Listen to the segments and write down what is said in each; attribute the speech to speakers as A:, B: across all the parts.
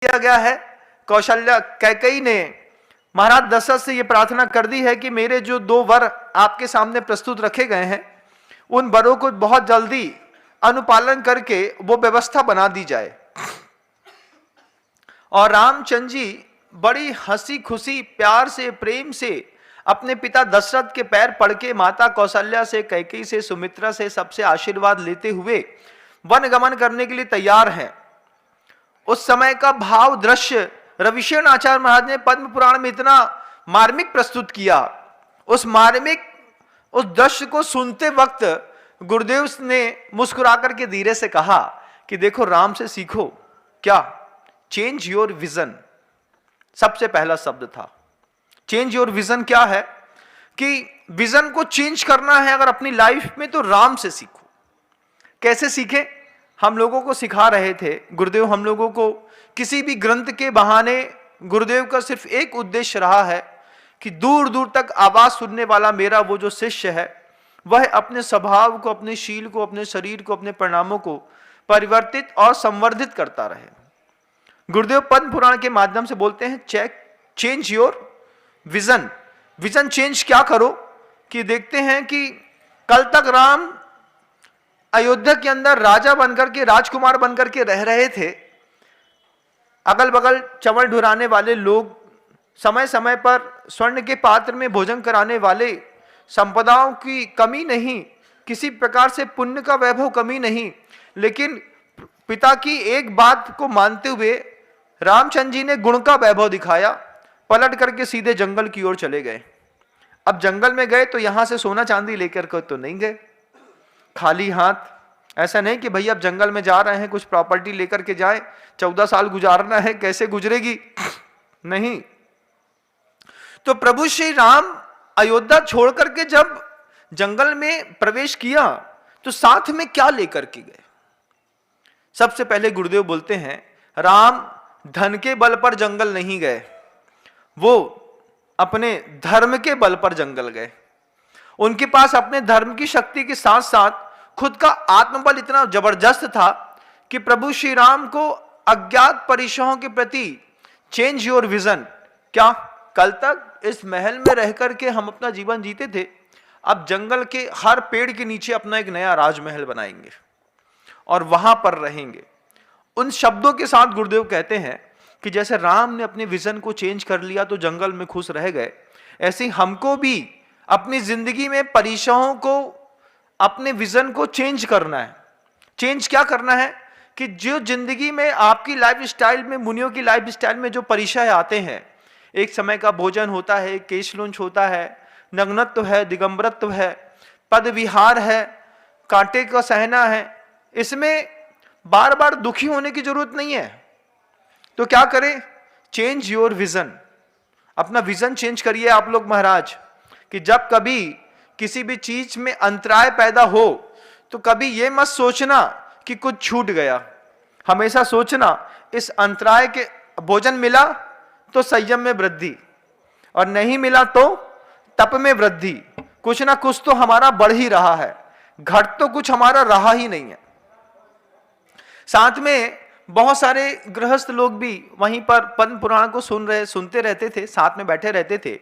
A: किया गया है। कौशल्या कैकेयी ने महाराज दशरथ से यह प्रार्थना कर दी है कि मेरे जो 2 वर आपके सामने प्रस्तुत रखे गए हैं, उन वरों को बहुत जल्दी अनुपालन करके वो व्यवस्था बना दी जाए। और रामचंद्र जी बड़ी हंसी खुशी, प्यार से, प्रेम से अपने पिता दशरथ के पैर पड़ के माता कौशल्या से, कैकेयी से, सुमित्रा से सबसे आशीर्वाद लेते हुए वन गमन करने के लिए तैयार हैं। उस समय का भाव दृश्य रविशेन आचार्य महाराज ने पद्म पुराण में इतना मार्मिक प्रस्तुत किया। उस दृश्य को सुनते वक्त गुरुदेव ने मुस्कुरा करके धीरे से कहा कि देखो, राम से सीखो। क्या? Change your vision. सबसे पहला शब्द था चेंज योर विजन। क्या है कि विजन को चेंज करना है अगर अपनी लाइफ में, तो राम से सीखो। कैसे सीखे? हम लोगों को सिखा रहे थे गुरुदेव, हम लोगों को किसी भी ग्रंथ के बहाने गुरुदेव का सिर्फ एक उद्देश्य रहा है कि दूर दूर तक आवाज सुनने वाला मेरा वो जो शिष्य है, वह अपने स्वभाव को, अपने शील को, अपने शरीर को, अपने परिणामों को परिवर्तित और संवर्धित करता रहे। गुरुदेव पद्म पुराण के माध्यम से बोलते हैं change your vision. Vision change क्या करो कि देखते हैं कि कल तक राम अयोध्या के अंदर राजा बनकर के, राजकुमार बनकर के रह रहे थे। अगल बगल चंवल ढुराने वाले लोग, समय समय पर स्वर्ण के पात्र में भोजन कराने वाले, संपदाओं की कमी नहीं, किसी प्रकार से पुण्य का वैभव कमी नहीं, लेकिन पिता की एक बात को मानते हुए रामचंद्र जी ने गुण का वैभव दिखाया। पलट करके सीधे जंगल की ओर चले गए। अब जंगल में गए तो यहां से सोना चांदी लेकर के तो नहीं गए खाली हाथ। ऐसा नहीं कि भैया अब जंगल में जा रहे हैं कुछ प्रॉपर्टी लेकर के जाए, 14 साल गुजारना है, कैसे गुजरेगी? नहीं। तो प्रभु श्री राम अयोध्या छोड़ करके जब जंगल में प्रवेश किया तो साथ में क्या लेकर के गए? सबसे पहले गुरुदेव बोलते हैं, राम धन के बल पर जंगल नहीं गए, वो अपने धर्म के बल पर जंगल गए। उनके पास अपने धर्म की शक्ति के साथ साथ खुद का आत्मबल इतना जबरदस्त था कि प्रभु श्री राम को अज्ञात परिसरों के प्रति चेंज योर विजन। क्या? कल तक इस महल में रह करके हम अपना जीवन जीते थे, अब जंगल के हर पेड़ के नीचे अपना एक नया राजमहल बनाएंगे और वहां पर रहेंगे। उन शब्दों के साथ गुरुदेव कहते हैं कि जैसे राम ने अपने विजन को चेंज कर लिया तो जंगल में खुश रह गए, ऐसे हमको भी अपनी जिंदगी में परिसरों को, अपने विजन को चेंज करना है। चेंज क्या करना है कि जो जिंदगी में आपकी लाइफ स्टाइल में, मुनियों की लाइफ स्टाइल में जो परिचय आते हैं, एक समय का भोजन होता है, केशलुंच होता है, नग्नत्व है, दिगंबरत्व है, पद विहार है, कांटे का सहना है, इसमें बार बार दुखी होने की जरूरत नहीं है। तो क्या करें? Change your vision. अपना विजन चेंज करिए आप लोग महाराज, कि जब कभी किसी भी चीज में अंतराय पैदा हो तो कभी यह मत सोचना कि कुछ छूट गया, हमेशा सोचना इस अंतराय के भोजन मिला तो संयम में वृद्धि, और नहीं मिला तो तप में वृद्धि। कुछ ना कुछ तो हमारा बढ़ ही रहा है, घट तो कुछ हमारा रहा ही नहीं है। साथ में बहुत सारे गृहस्थ लोग भी वहीं पर पद्म पुराण को सुनते रहते थे, साथ में बैठे रहते थे।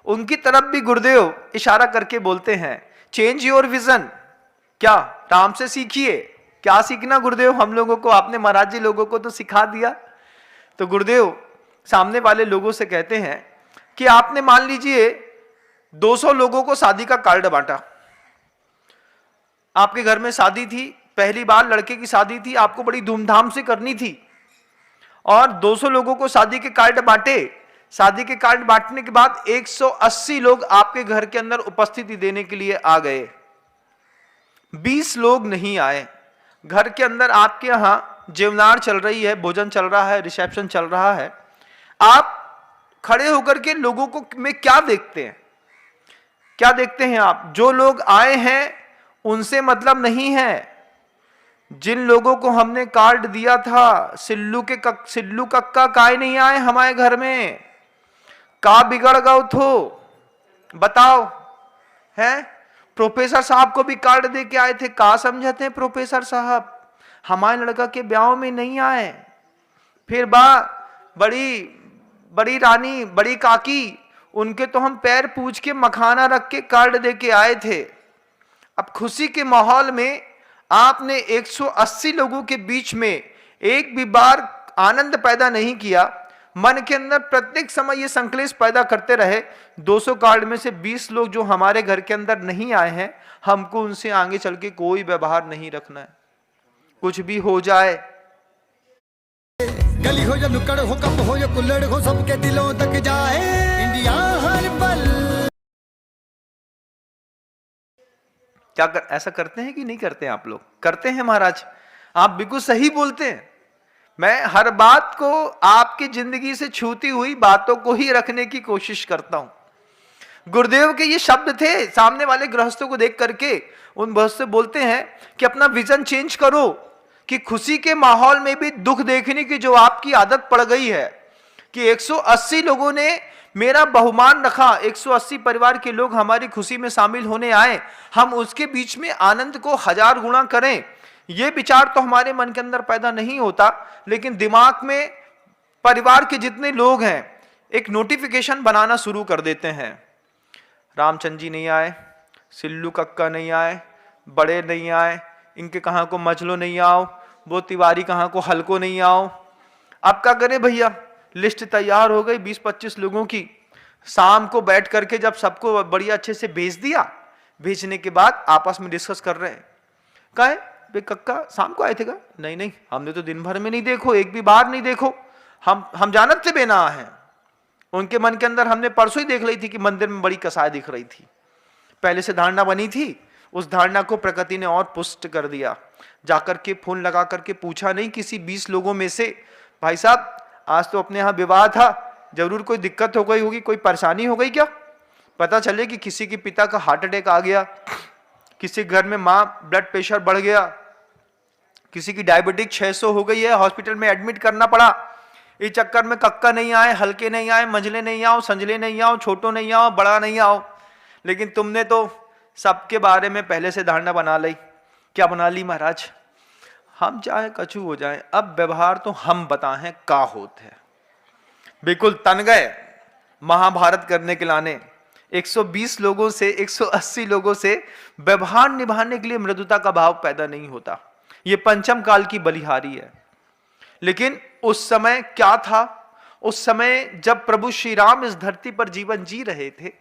A: उनकी तरफ भी गुरुदेव इशारा करके बोलते हैं, चेंज योर विजन। क्या? राम से सीखिए। क्या सीखना गुरुदेव? हम लोगों को आपने महाराज जी लोगों को तो सिखा दिया। तो गुरुदेव सामने वाले लोगों से कहते हैं कि आपने मान लीजिए 200 लोगों को शादी का कार्ड बांटा। आपके घर में शादी थी, पहली बार लड़के की शादी थी, आपको बड़ी धूमधाम से करनी थी, और 200 लोगों को शादी के कार्ड बांटे। शादी के कार्ड बांटने के बाद 180 लोग आपके घर के अंदर उपस्थिति देने के लिए आ गए, 20 लोग नहीं आए। घर के अंदर आपके यहां जेवनार चल रही है, भोजन चल रहा है, रिसेप्शन चल रहा है। आप खड़े होकर के लोगों को में क्या देखते हैं? क्या देखते हैं आप? जो लोग आए हैं उनसे मतलब नहीं है। जिन लोगों को हमने कार्ड दिया था, सिल्लू कक्का काय नहीं आए हमारे घर में, का बिगड़ गए थो बताओ हैं? प्रोफेसर साहब को भी कार्ड दे के आए थे, का समझते हैं प्रोफेसर साहब? हमारे लड़का के ब्याह में नहीं आए। फिर बड़ी बड़ी रानी, बड़ी काकी, उनके तो हम पैर पूछ के मखाना रख के कार्ड दे के आए थे। अब खुशी के माहौल में आपने 180 लोगों के बीच में एक भी बार आनंद पैदा नहीं किया, मन के अंदर प्रत्येक समय ये संकलेश पैदा करते रहे। 200 कार्ड में से 20 लोग जो हमारे घर के अंदर नहीं आए हैं, हमको उनसे आगे चल के कोई व्यवहार नहीं रखना है, कुछ भी हो जाए।
B: गली हो या नुक्कड़ हो, कप हो या कुल्लड़ हो, सबके दिलों तक जाए इंडिया हर पल।
A: क्या ऐसा करते हैं कि नहीं करते हैं? आप लोग करते हैं महाराज, आप बिल्कुल सही बोलते हैं। मैं हर बात को आपकी जिंदगी से छूती हुई बातों को ही रखने की कोशिश करता हूं। गुरुदेव के ये शब्द थे, सामने वाले गृहस्थों को देख करके उन बहुत से बोलते हैं कि अपना विजन चेंज करो, कि खुशी के माहौल में भी दुख देखने की जो आपकी आदत पड़ गई है, कि 180 लोगों ने मेरा बहुमान रखा, 180 परिवार के लोग हमारी खुशी में शामिल होने आए, हम उसके बीच में आनंद को 1000 गुना करें, ये विचार तो हमारे मन के अंदर पैदा नहीं होता। लेकिन दिमाग में परिवार के जितने लोग हैं एक नोटिफिकेशन बनाना शुरू कर देते हैं, रामचंद्र जी नहीं आए, सिल्लू कक्का नहीं आए, बड़े नहीं आए, इनके कहाँ को मचलो नहीं आओ, वो तिवारी कहाँ को हल्को नहीं आओ। अब क्या करें भैया, लिस्ट तैयार हो गई 20-25 लोगों की, शाम को बैठ करके जब सबको बढ़िया अच्छे से भेज दिया, भेजने के बाद आपस में डिस्कस कर रहे हैं, कहे बे कक्का शाम को आए थे क्या? नहीं नहीं, हमने तो दिन भर में नहीं देखो, एक भी बार नहीं देखो, हम जानत से बेना है। उनके मन के अंदर हमने परसों ही देख ली थी कि मंदिर में बड़ी कसाय दिख रही थी, पहले से धारणा बनी थी, उस धारणा को प्रकृति ने और पुष्ट कर दिया। जाकर के फोन लगा करके पूछा नहीं किसी 20 लोगों में से, भाई साहब आज तो अपने यहाँ विवाह था, जरूर कोई दिक्कत हो गई होगी, कोई परेशानी हो गई क्या? पता चले कि किसी के पिता का हार्ट अटैक आ गया, किसी घर में माँ ब्लड प्रेशर बढ़ गया, किसी की डायबिटिक 600 हो गई है, हॉस्पिटल में एडमिट करना पड़ा। इस चक्कर में कक्का नहीं आए, हल्के नहीं आए, मंझले नहीं आओ, संजले नहीं आओ, छोटो नहीं आओ, बड़ा नहीं आओ, लेकिन तुमने तो सबके बारे में पहले से धारणा बना ली। क्या बना ली महाराज? हम चाहे कछु हो जाए, अब व्यवहार तो हम बताएं का होते हैं। बिल्कुल तन गए महाभारत करने के लाने, 120 लोगों से 180 लोगों से व्यवहार निभाने के लिए मृदुता का भाव पैदा नहीं होता। ये पंचम काल की बलिहारी है। लेकिन उस समय क्या था? उस समय जब प्रभु श्री राम इस धरती पर जीवन जी रहे थे,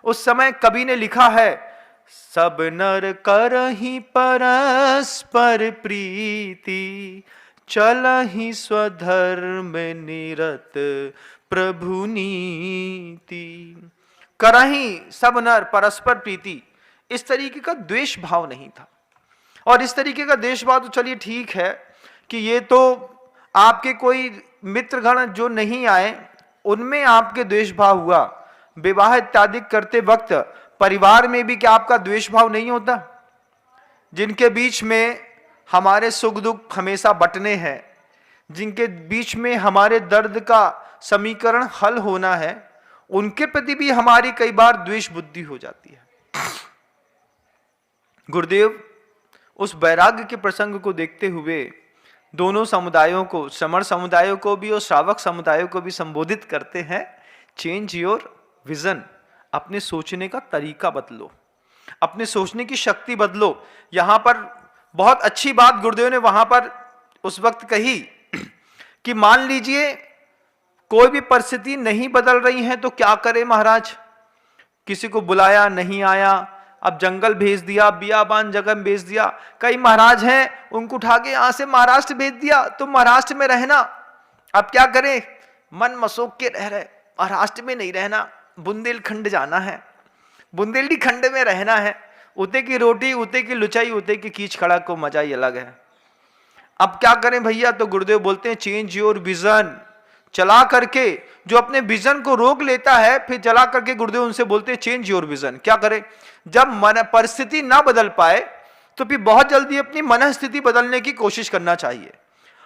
A: उस समय कवि ने लिखा है, सब नर करहि परस्पर प्रीति, चलहि स्वधर्म निरत प्रभु नीति। करहि सब नर परस्पर प्रीति, इस तरीके का द्वेष भाव नहीं था। और इस तरीके का द्वेष भाव तो चलिए ठीक है कि ये तो आपके कोई मित्रगण जो नहीं आए उनमें आपके द्वेष भाव हुआ। विवाह इत्यादि करते वक्त परिवार में भी क्या आपका द्वेष भाव नहीं होता? जिनके बीच में हमारे सुख दुख हमेशा बटने हैं, जिनके बीच में हमारे दर्द का समीकरण हल होना है, उनके प्रति भी हमारी कई बार द्वेष बुद्धि हो जाती है। गुरुदेव उस वैराग्य के प्रसंग को देखते हुए दोनों समुदायों को, समर समुदायों को भी और श्रावक समुदायों को भी संबोधित करते हैं, चेंज योर विजन, अपने सोचने का तरीका बदलो, अपने सोचने की शक्ति बदलो। यहां पर बहुत अच्छी बात गुरुदेव ने वहां पर उस वक्त कही कि मान लीजिए कोई भी परिस्थिति नहीं बदल रही है तो क्या करें महाराज? किसी को बुलाया नहीं आया, अब जंगल भेज दिया, बियाबान जगह भेज दिया, कई महाराज हैं उनको उठा के यहां से महाराष्ट्र भेज दिया, तुम महाराष्ट्र में रहना। अब क्या करें? मन मसोक के रह रहे, महाराष्ट्र में नहीं रहना, बुंदेलखंड जाना है, बुंदेली खंड में रहना है, उते की रोटी, उते की लुचाई, उते की कीच खड़ा को मजा ही अलग है। अब क्या करें भैया? तो गुरुदेव बोलते हैं चेंज योर विजन। चला करके जो अपने विजन को रोक लेता है, फिर चला करके गुरुदेव उनसे बोलते हैं चेंज योर विजन। क्या करें? जब मन परिस्थिति ना बदल पाए तो फिर बहुत जल्दी अपनी मनस्थिति बदलने की कोशिश करना चाहिए।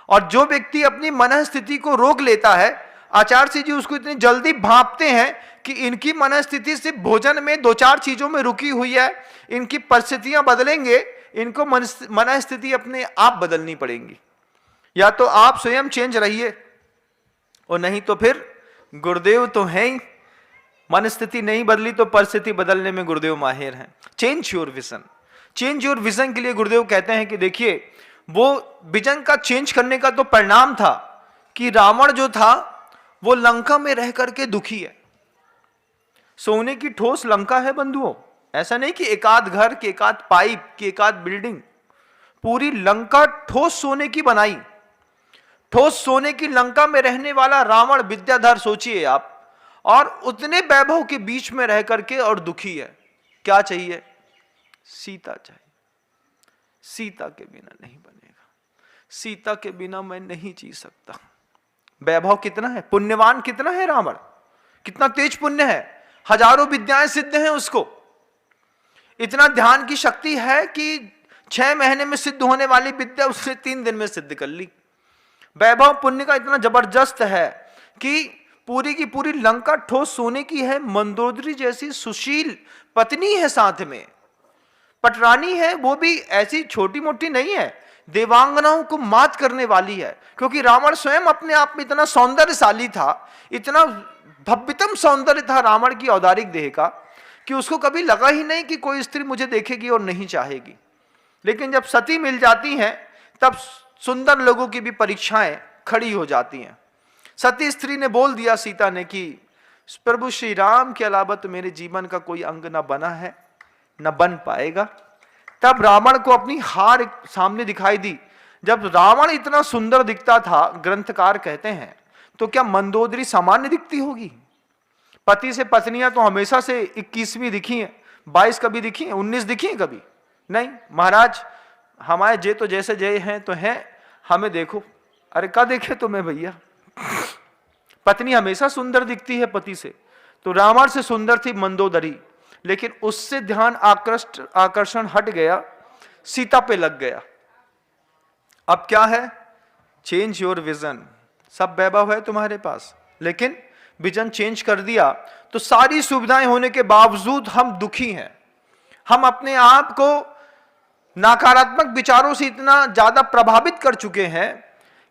A: और जो व्यक्ति अपनी मनस्थिति को रोक लेता है, आचार्य जी उसको इतनी जल्दी भांपते हैं कि इनकी मनस्थिति सिर्फ भोजन में 2-4 चीजों में रुकी हुई है, इनकी परिस्थितियां बदलेंगे, इनको मनस्थिति अपने आप बदलनी पड़ेंगी। या तो आप स्वयं चेंज रहिए, और नहीं तो फिर गुरुदेव तो हैं ही, मन स्थिति नहीं बदली तो परिस्थिति बदलने में गुरुदेव माहिर हैं। Change your vision, change your vision के लिए गुरुदेव कहते हैं कि देखिए, वो विजन का चेंज करने का तो परिणाम था कि रावण जो था वो लंका में रह करके दुखी है। सोने की ठोस लंका है बंधुओं, ऐसा नहीं कि एकाध घर की एकाध पाइप की एकाध बिल्डिंग, पूरी लंका ठोस सोने की बनाई। ठोस सोने की लंका में रहने वाला रावण विद्याधर सोचिए आप, और उतने वैभव के बीच में रह करके और दुखी है। क्या चाहिए? सीता चाहिए। सीता के बिना नहीं बनेगा, सीता के बिना मैं नहीं जी सकता। वैभव कितना है, पुण्यवान कितना है रावण, कितना तेज पुण्य है, हजारों विद्याएं सिद्ध हैं उसको। इतना ध्यान की शक्ति है कि 6 महीने में सिद्ध होने वाली विद्या उसने 3 दिन में सिद्ध कर ली। वैभव पुण्य का इतना जबरदस्त है कि पूरी की पूरी लंका ठोस सोने की है। मंदोदरी जैसी सुशील पत्नी है, साथ में पटरानी है, वो भी ऐसी छोटी मोटी नहीं है, देवांगनाओं को मात करने वाली है। क्योंकि रावण स्वयं अपने आप में इतना सौंदर्यशाली था, इतना भव्यतम सौंदर्य था रावण की औदारिक देह का, कि उसको कभी लगा ही नहीं कि कोई स्त्री मुझे देखेगी और नहीं चाहेगी। लेकिन जब सती मिल जाती हैं तब सुंदर लोगों की भी परीक्षाएं खड़ी हो जाती हैं। सती स्त्री ने बोल दिया सीता ने कि प्रभु श्री राम के अलावा तो मेरे जीवन का कोई अंग न बना है, न बन पाएगा। तब रावण को अपनी हार सामने दिखाई दी। जब रावण इतना सुंदर दिखता था, ग्रंथकार कहते हैं, तो क्या मंदोदरी सामान्य दिखती होगी? पति से पत्नियां तो हमेशा से 21वीं दिखी हैं, 22 कभी दिखी हैं, 19 दिखी हैं कभी नहीं। महाराज हमारे जे तो जैसे जय हैं तो हैं, हमें देखो। अरे क्या देखे तुम्हें भैया, पत्नी हमेशा सुंदर दिखती है पति से। तो रावण से सुंदर थी मंदोदरी, लेकिन उससे ध्यान आकर्षण हट गया, सीता पे लग गया। अब क्या है? Change your vision. सब वैभव है तुम्हारे पास, लेकिन विजन चेंज कर दिया तो सारी सुविधाएं होने के बावजूद हम दुखी हैं। हम अपने आप को नकारात्मक विचारों से इतना ज्यादा प्रभावित कर चुके हैं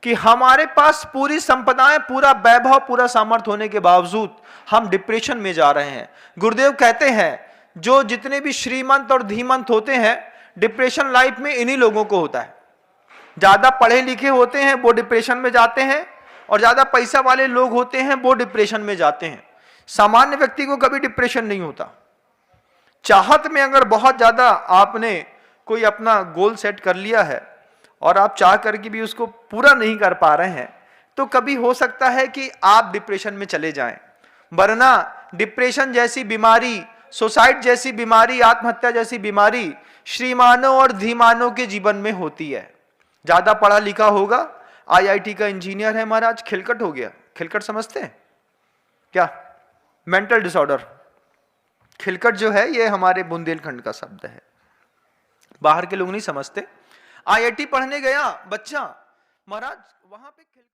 A: कि हमारे पास पूरी संपदाएं, पूरा वैभव, पूरा सामर्थ्य होने के बावजूद हम डिप्रेशन में जा रहे हैं। गुरुदेव कहते हैं जो जितने भी श्रीमंत और धीमंत होते हैं, डिप्रेशन लाइफ में इन्हीं लोगों को होता है। ज्यादा पढ़े लिखे होते हैं वो डिप्रेशन में जाते हैं, और ज्यादा पैसा वाले लोग होते हैं वो डिप्रेशन में जाते हैं। सामान्य व्यक्ति को कभी डिप्रेशन नहीं होता। चाहत में अगर बहुत ज्यादा आपने कोई अपना गोल सेट कर लिया है और आप चाह करके भी उसको पूरा नहीं कर पा रहे हैं, तो कभी हो सकता है कि आप डिप्रेशन में चले जाएं। वरना डिप्रेशन जैसी बीमारी, सुसाइड जैसी बीमारी, आत्महत्या जैसी बीमारी श्रीमानों और धीमानों के जीवन में होती है। ज्यादा पढ़ा लिखा होगा, IIT का इंजीनियर है महाराज, खिलकट हो गया। खिलकट समझते हैं क्या? Mental disorder. खिलकट जो है ये हमारे बुंदेलखंड का शब्द है, बाहर के लोग नहीं समझते। IIT पढ़ने गया बच्चा महाराज, वहां पे